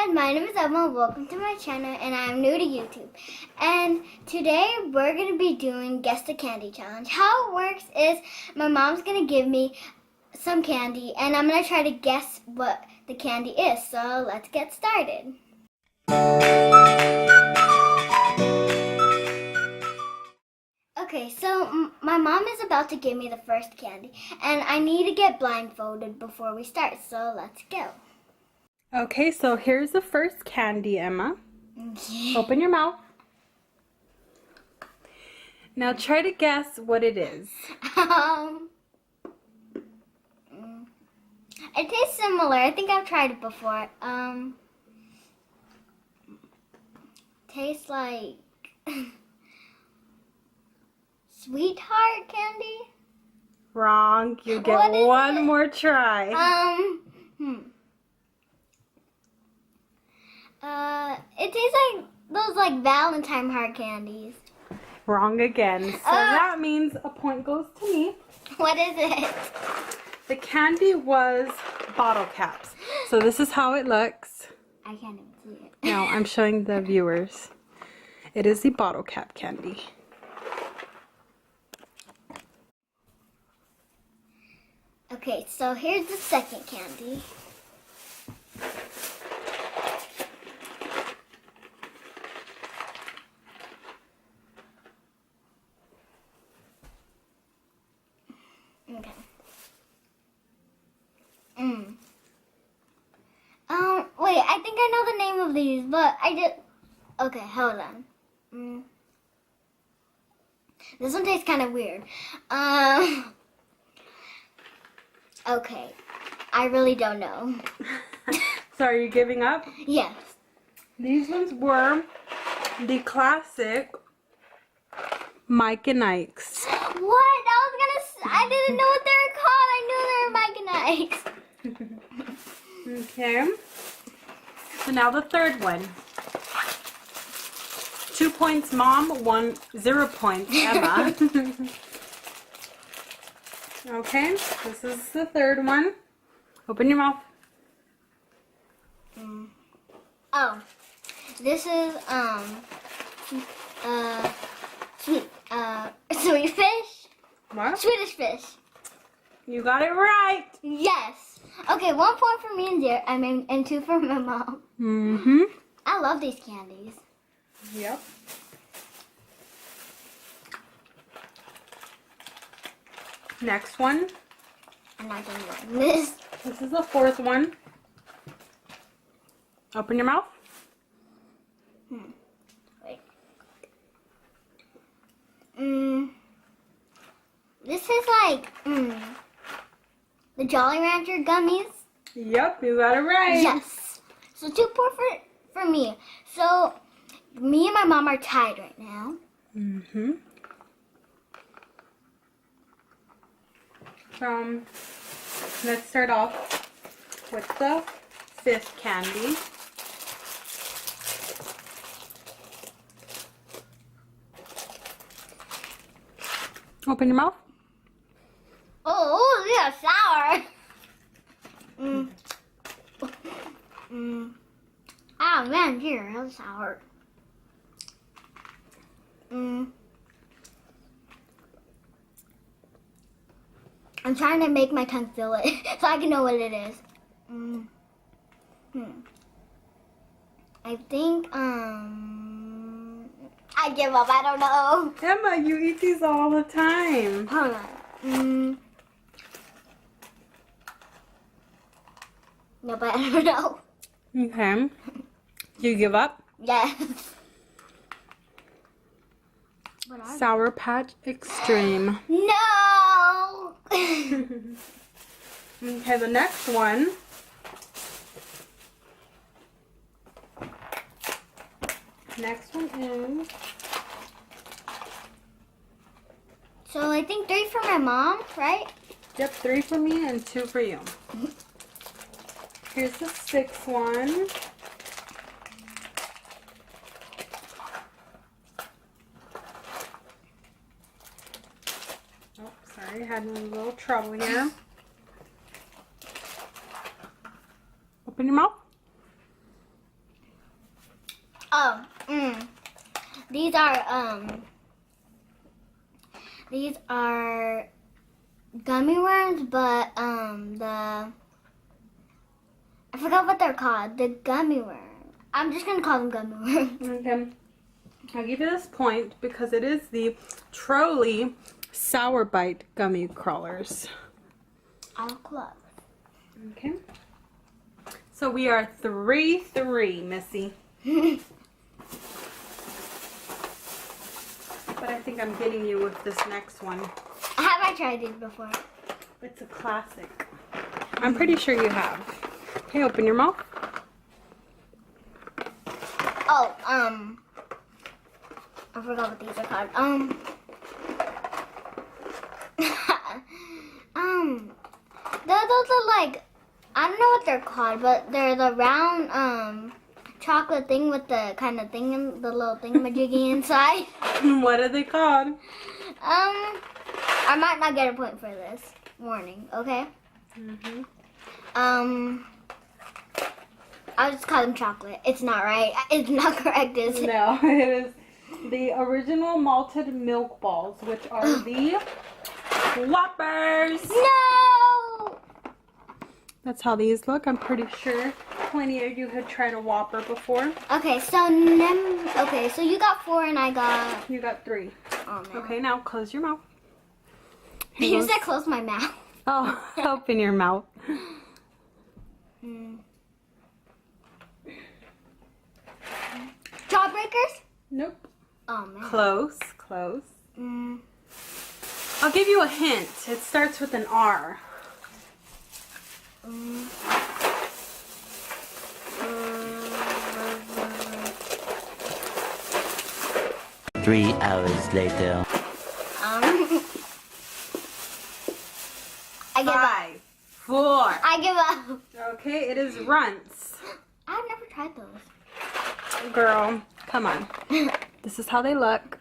guys, my name is Emma. Welcome to my channel, and I'm new to YouTube. And today we're going to be doing Guess the Candy Challenge. How it works is my mom's going to give me some candy, and I'm going to try to guess what the candy is. So let's get started. Okay, so my mom is about to give me the first candy, and I need to get blindfolded before we start. So let's go. Okay, so here's the first candy, Emma. Okay. Open your mouth. Now try to guess what it is. It tastes similar. I think I've tried it before. Tastes like sweetheart candy. Wrong. You get one more try. It tastes like those Valentine heart candies. Wrong again. So that means a point goes to me. What is it? The candy was bottle caps. So this is how it looks. I can't even see it. Now I'm showing the viewers. It is the bottle cap candy. Okay, so here's the second candy. Okay. Wait, I think I know the name of these, but okay, hold on. This one tastes kind of weird. Okay, I really don't know. So are you giving up? Yes. These ones were the classic Mike and Ike's. What? I didn't know what they were called. I knew they were Mike and Ike's. Okay. So now the third one. 2 points, Mom. 0 points, Emma. Okay, this is the third one. Open your mouth. Oh, this is sweet fish. What? Swedish fish. You got it right. Yes. Okay, 1 point for me and dear. And 2 for my mom. Mm-hmm. I love these candies. Yep. Next one. I'm not gonna win this. This is the fourth one. Open your mouth. Wait. This is the Jolly Rancher gummies. Yep, you got it right. Yes. So 2 points for me. So me and my mom are tied right now. Mm-hmm. Let's start off with the fifth candy. Open your mouth. Oh, these are sour. Oh man, these are really sour. I'm trying to make my tongue feel it so I can know what it is. I think I give up. I don't know. Emma, you eat these all the time. Hold on. No, but I don't know. Okay. You give up? Yes. Sour Patch Extreme. No. Okay, the next one. Next one is... So I think 3 for my mom, right? Yep, 3 for me and 2 for you. Here's the 6th one. Oh, sorry, had a little trouble here. Open your mouth. Oh, these are gummy worms, but I forgot what they're called. The gummy worm. I'm just gonna call them gummy worms. Okay. I'll give you this point because it is the Trolley Sour Bite Gummy Crawlers. All close. Okay. So we are 3-3, Missy. But I think I'm getting you with this next one. Have I tried these before? It's a classic. I'm pretty sure you have. Okay, open your mouth. Oh, I forgot what these are called. Those are like, I don't know what they're called, but they're the round, chocolate thing with the kind of thing, in the little thingamajiggy inside. What are they called? I might not get a point for this. Warning, okay? I'll just call them chocolate. It's not right. It's not correct, is it? No, it is the original malted milk balls, which are the Whoppers. No! That's how these look. I'm pretty sure plenty of you had tried a Whopper before. Okay, so you got 4 and I got... You got 3. Oh, no. Okay, now close your mouth. You said close my mouth. Oh, open your mouth. Jawbreakers? Nope. Oh, man. Close, close. I'll give you a hint. It starts with an R. 3 hours later. I give up. 5, 4. I give up. Okay, it is Runts. I've never tried those. Girl, come on. This is how they look.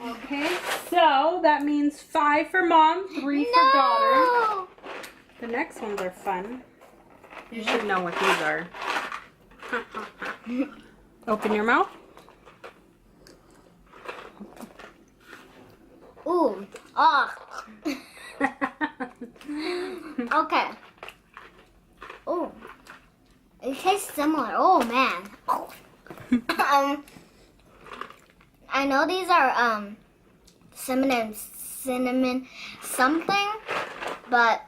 Okay, so that means 5 for mom, 3 for daughter. The next ones are fun. You should know what these are. Open your mouth. Ooh. Oh. Okay. Oh. It tastes similar. Oh, man. I know these are cinnamon something, but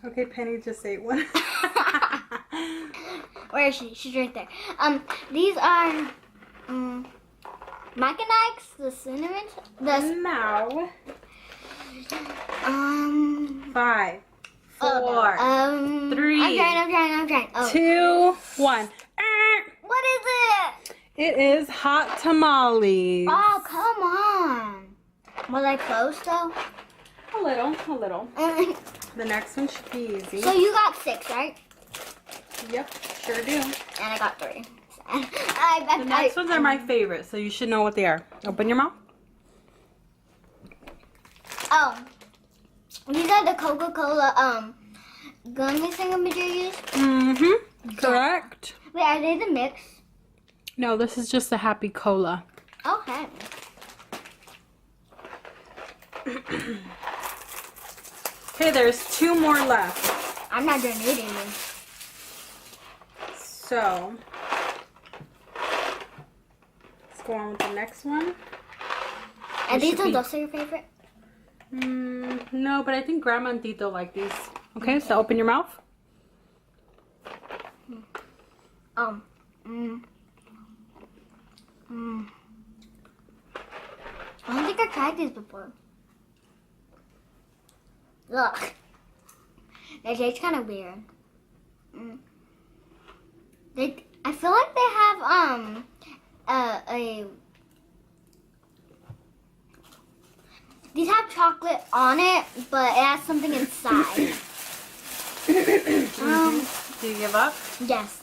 Okay, Penny just ate one. where is she? She's right there. These are Mike and Ike's, the cinnamon. Now. 5, 4, 3. I'm trying. Oh. 2, 1. What is it? It is hot tamales. Oh, come on. Was I close though? A little. The next one should be easy. So you got 6, right? Yep, sure do. And I got 3. The next ones are my favorite, so you should know what they are. Open your mouth. Oh, these are the Coca-Cola gummy thingamajiggies. Correct. Wait, are they the mix? No, this is just a Happy Cola. Okay. Okay, there's 2 more left. I'm not done eating them. So, let's go on with the next one. And these should are be- those your favorite? No, but I think Grandma and Tito like these. Okay, so open your mouth. I don't think I tried these before. Look. They taste kind of weird. I feel like they have these have chocolate on it, but it has something inside. Do you give up? Yes.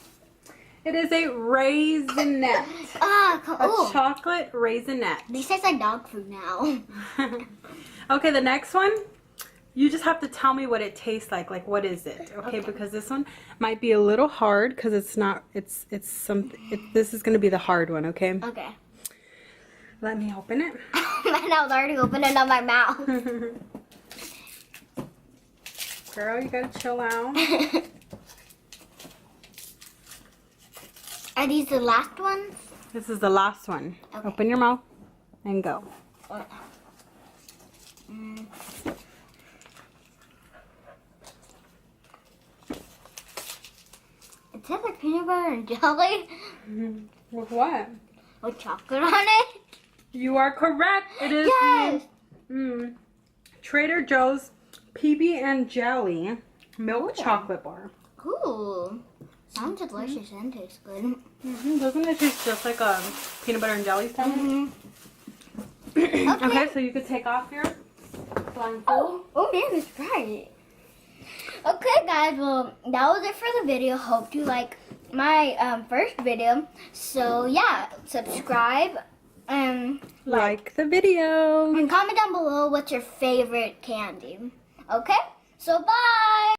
It is a raisinette. Oh. A chocolate raisinette. These taste like dog food now. Okay, the next one. You just have to tell me what it tastes like. Like, what is it? Okay, because this one might be a little hard because it's not. It's something. This is gonna be the hard one. Okay. Okay. Let me open it. Man, I was already opening up my mouth. Girl, you gotta chill out. Are these the last ones? This is the last one. Okay. Open your mouth and go. Mm. It tastes like peanut butter and jelly With what? with chocolate on it. You are correct. It is Yes. the Trader Joe's PB and Jelly milk chocolate bar. Ooh. Sounds delicious and tastes good. Doesn't it taste just like a peanut butter and jelly stuff? Okay. Okay, so you could take off your blindfold. Oh man, it's bright. Okay guys, well that was it for the video. Hope you like my first video. So yeah, subscribe and Like the video. comment down below what's your favorite candy. Okay? So bye!